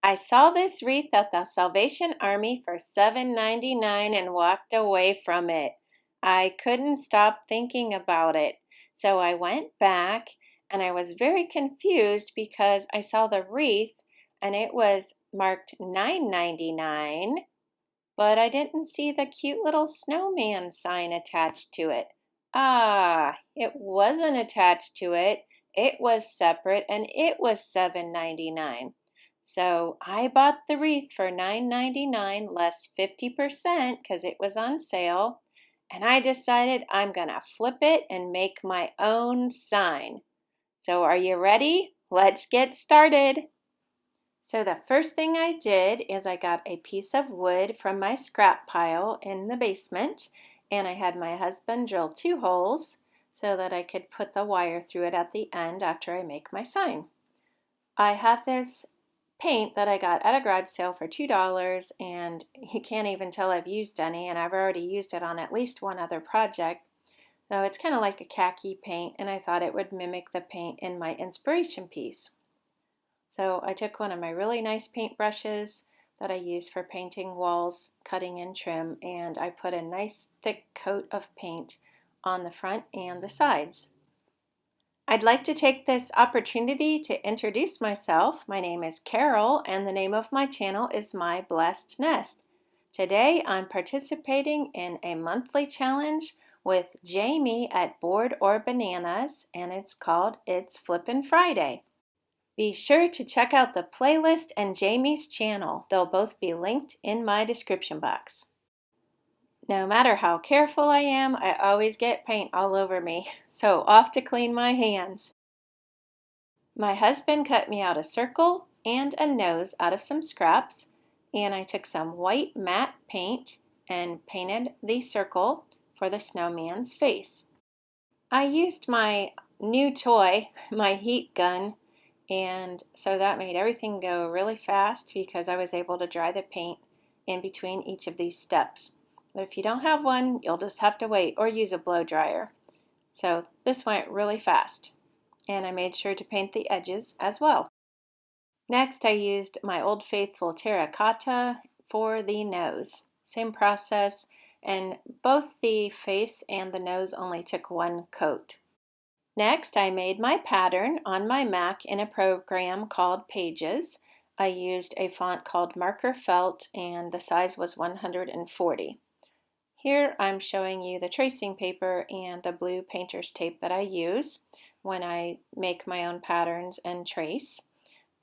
I saw this wreath at the Salvation Army for $7.99 and walked away from it. I couldn't stop thinking about it. So I went back and I was very confused because I saw the wreath and it was marked $9.99, but I didn't see the cute little snowman sign attached to it. Ah, it wasn't attached to it. It was separate and it was $7.99. So I bought the wreath for $9.99 less 50% because it was on sale. And I decided I'm going to flip it and make my own sign. So are you ready? Let's get started. So the first thing I did is I got a piece of wood from my scrap pile in the basement, and I had my husband drill 2 holes so that I could put the wire through it at the end after I make my sign. I have this paint that I got at a garage sale for $2, and you can't even tell I've used any, and I've already used it on at least one other project. So it's kind of like a khaki paint, and I thought it would mimic the paint in my inspiration piece. So I took one of my really nice paint brushes that I use for painting walls, cutting and trim, and I put a nice thick coat of paint on the front and the sides. I'd like to take this opportunity to introduce myself. My name is Carol and the name of my channel is My Blessed Nest. Today I'm participating in a monthly challenge with Jaime at Board or Bananas, and it's called It's Flippin Friday. Be sure to check out the playlist and Jaime's channel. They'll both be linked in my description box. No matter how careful I am, I always get paint all over me, so off to clean my hands. My husband cut me out a circle and a nose out of some scraps, and I took some white matte paint and painted the circle for the snowman's face. I used my new toy, my heat gun, and so that made everything go really fast because I was able to dry the paint in between each of these steps. But if you don't have one, you'll just have to wait or use a blow dryer. So this went really fast. And I made sure to paint the edges as well. Next, I used my Old Faithful terracotta for the nose. Same process, and both the face and the nose only took 1 coat. Next, I made my pattern on my Mac in a program called Pages. I used a font called Marker Felt, and the size was 140. Here I'm showing you the tracing paper and the blue painter's tape that I use when I make my own patterns and trace.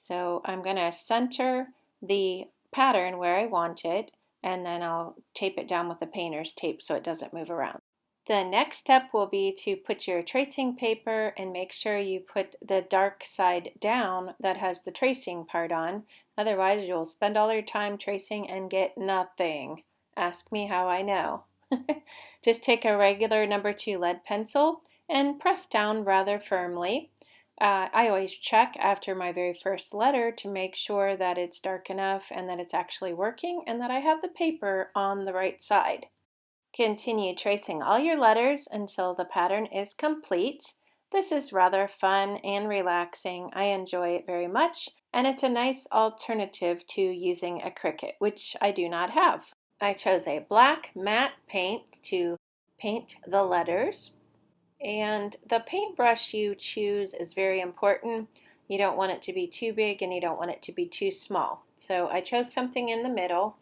So I'm going to center the pattern where I want it, and then I'll tape it down with the painter's tape so it doesn't move around. The next step will be to put your tracing paper and make sure you put the dark side down that has the tracing part on. Otherwise, you'll spend all your time tracing and get nothing. Ask me how I know. Just take a regular number 2 lead pencil and press down rather firmly. I always check after my very first letter to make sure that it's dark enough and that it's actually working and that I have the paper on the right side. Continue tracing all your letters until the pattern is complete. This is rather fun and relaxing. I enjoy it very much, and it's a nice alternative to using a Cricut, which I do not have. I chose a black matte paint to paint the letters, and the paintbrush you choose is very important. You don't want it to be too big and you don't want it to be too small. So I chose something in the middle.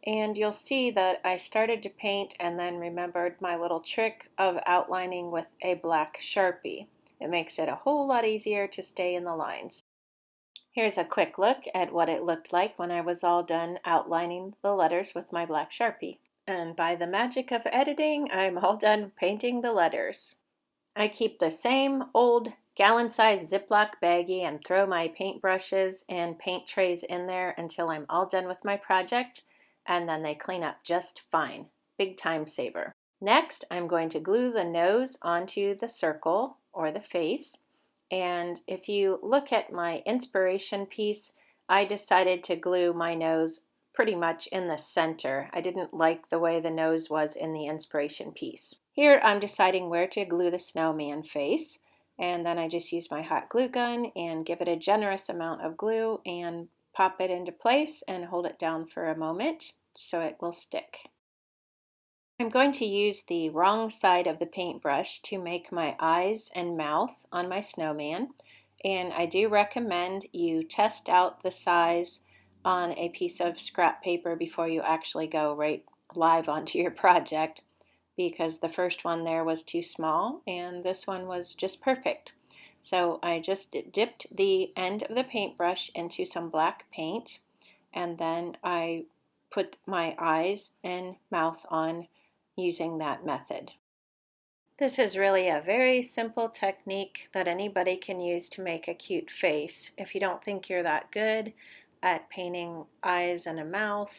And you'll see that I started to paint and then remembered my little trick of outlining with a black Sharpie. It makes it a whole lot easier to stay in the lines. Here's a quick look at what it looked like when I was all done outlining the letters with my black Sharpie. And by the magic of editing, I'm all done painting the letters. I keep the same old gallon-sized Ziploc baggie and throw my paintbrushes and paint trays in there until I'm all done with my project. And then they clean up just fine. Big time saver. Next, I'm going to glue the nose onto the circle or the face. And if you look at my inspiration piece, I decided to glue my nose pretty much in the center. I didn't like the way the nose was in the inspiration piece. Here I'm deciding where to glue the snowman face. And then I just use my hot glue gun and give it a generous amount of glue and pop it into place and hold it down for a moment so it will stick. I'm going to use the wrong side of the paintbrush to make my eyes and mouth on my snowman, and I do recommend you test out the size on a piece of scrap paper before you actually go right live onto your project, because the first one there was too small and this one was just perfect. So I just dipped the end of the paintbrush into some black paint, and then I put my eyes and mouth on using that method. This is really a very simple technique that anybody can use to make a cute face. If you don't think you're that good at painting eyes and a mouth,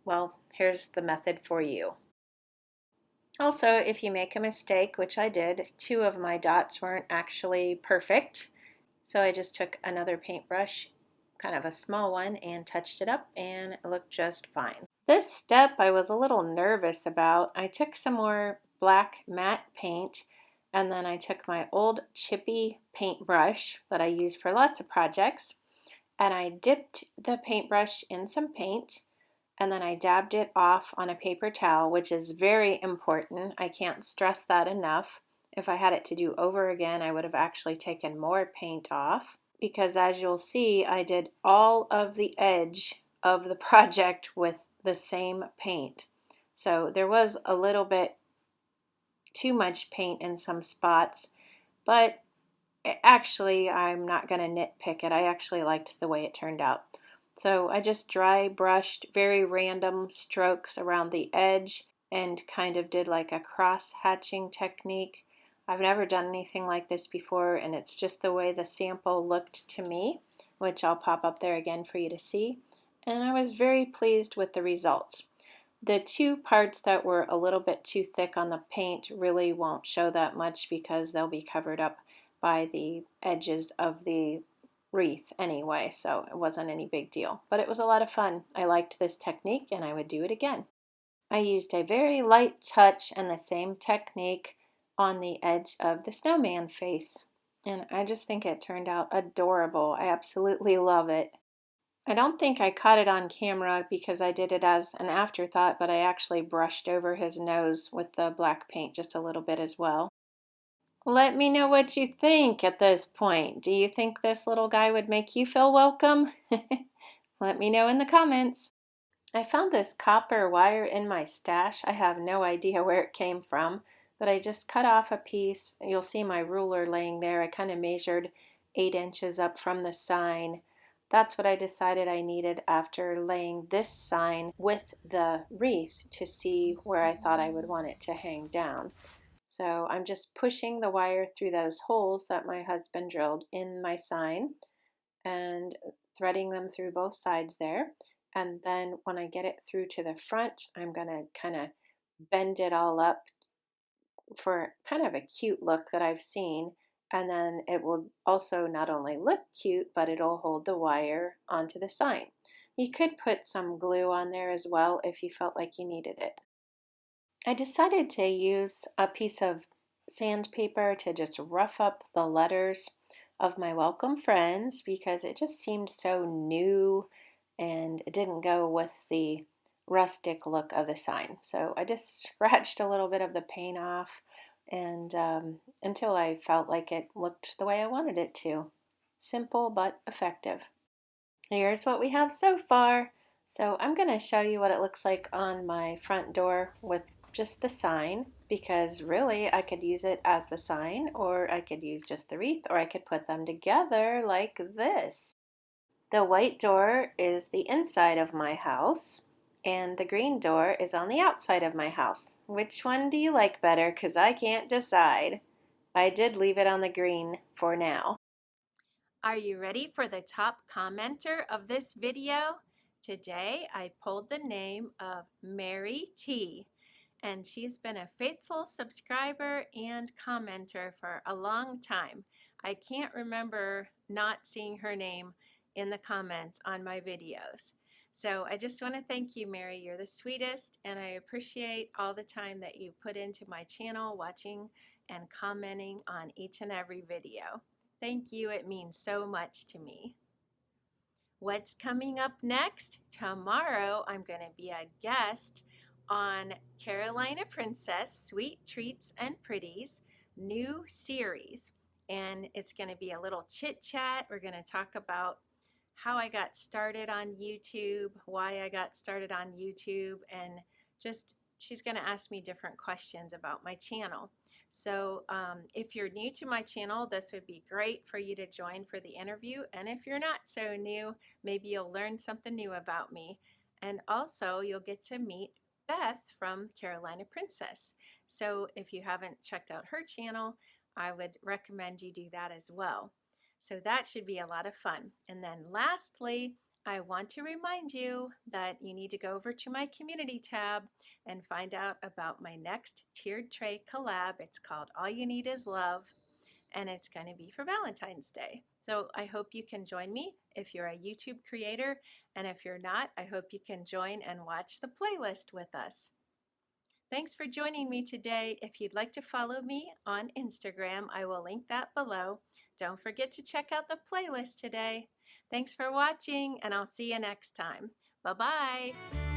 well, here's the method for you. Also, if you make a mistake, which I did, 2 of my dots weren't actually perfect. So I just took another paintbrush, kind of a small one, and touched it up, and it looked just fine. This step I was a little nervous about. I took some more black matte paint, and then I took my old chippy paintbrush that I use for lots of projects, and I dipped the paintbrush in some paint, and then I dabbed it off on a paper towel, which is very important. I can't stress that enough. If I had it to do over again, I would have actually taken more paint off, because as you'll see, I did all of the edge of the project with the same paint. So there was a little bit too much paint in some spots, but actually I'm not going to nitpick it. I actually liked the way it turned out. So I just dry brushed very random strokes around the edge and kind of did like a cross hatching technique. I've never done anything like this before, and it's just the way the sample looked to me, which I'll pop up there again for you to see. And I was very pleased with the results. The 2 parts that were a little bit too thick on the paint really won't show that much because they'll be covered up by the edges of the wreath anyway, so it wasn't any big deal. But it was a lot of fun. I liked this technique and I would do it again. I used a very light touch and the same technique on the edge of the snowman face, and I just think it turned out adorable. I absolutely love it. I don't think I caught it on camera because I did it as an afterthought, but I actually brushed over his nose with the black paint just a little bit as well. Let me know what you think at this point. Do you think this little guy would make you feel welcome? Let me know in the comments. I found this copper wire in my stash. I have no idea where it came from, but I just cut off a piece. You'll see my ruler laying there. I kind of measured 8 inches up from the sign. That's what I decided I needed after laying this sign with the wreath to see where I thought I would want it to hang down. So I'm just pushing the wire through those holes that my husband drilled in my sign and threading them through both sides there. And then when I get it through to the front, I'm going to kind of bend it all up for kind of a cute look that I've seen. And then it will also not only look cute, but it'll hold the wire onto the sign. You could put some glue on there as well if you felt like you needed it. I decided to use a piece of sandpaper to just rough up the letters of my welcome friends because it just seemed so new and it didn't go with the rustic look of the sign. So I just scratched a little bit of the paint off and until I felt like it looked the way I wanted it to. Simple but effective. Here's what we have so far. So I'm going to show you what it looks like on my front door with just the sign, because really I could use it as the sign, or I could use just the wreath, or I could put them together like this. The white door is the inside of my house, and the green door is on the outside of my house. Which one do you like better? Because I can't decide. I did leave it on the green for now. Are you ready for the top commenter of this video? Today I pulled the name of Mehri T, and she's been a faithful subscriber and commenter for a long time. I can't remember not seeing her name in the comments on my videos. So I just want to thank you, Mehri. You're the sweetest, and I appreciate all the time that you put into my channel, watching and commenting on each and every video. Thank you. It means so much to me. What's coming up next? Tomorrow I'm going to be a guest on Carolina Princess Sweet Treats and Pretties new series. And it's going to be a little chit chat. We're going to talk about how I got started on YouTube, why I got started on YouTube, and just she's going to ask me different questions about my channel. So if you're new to my channel, this would be great for you to join for the interview. And if you're not so new, maybe you'll learn something new about me. And also you'll get to meet Beth from Carolina Princess. So if you haven't checked out her channel, I would recommend you do that as well. So that should be a lot of fun. And then lastly, I want to remind you that you need to go over to my community tab and find out about my next tiered tray collab. It's called All You Need Is Love, and it's going to be for Valentine's Day. So I hope you can join me if you're a YouTube creator, and if you're not, I hope you can join and watch the playlist with us. Thanks for joining me today. If you'd like to follow me on Instagram, I will link that below. Don't forget to check out the playlist today. Thanks for watching, and I'll see you next time. Bye-bye.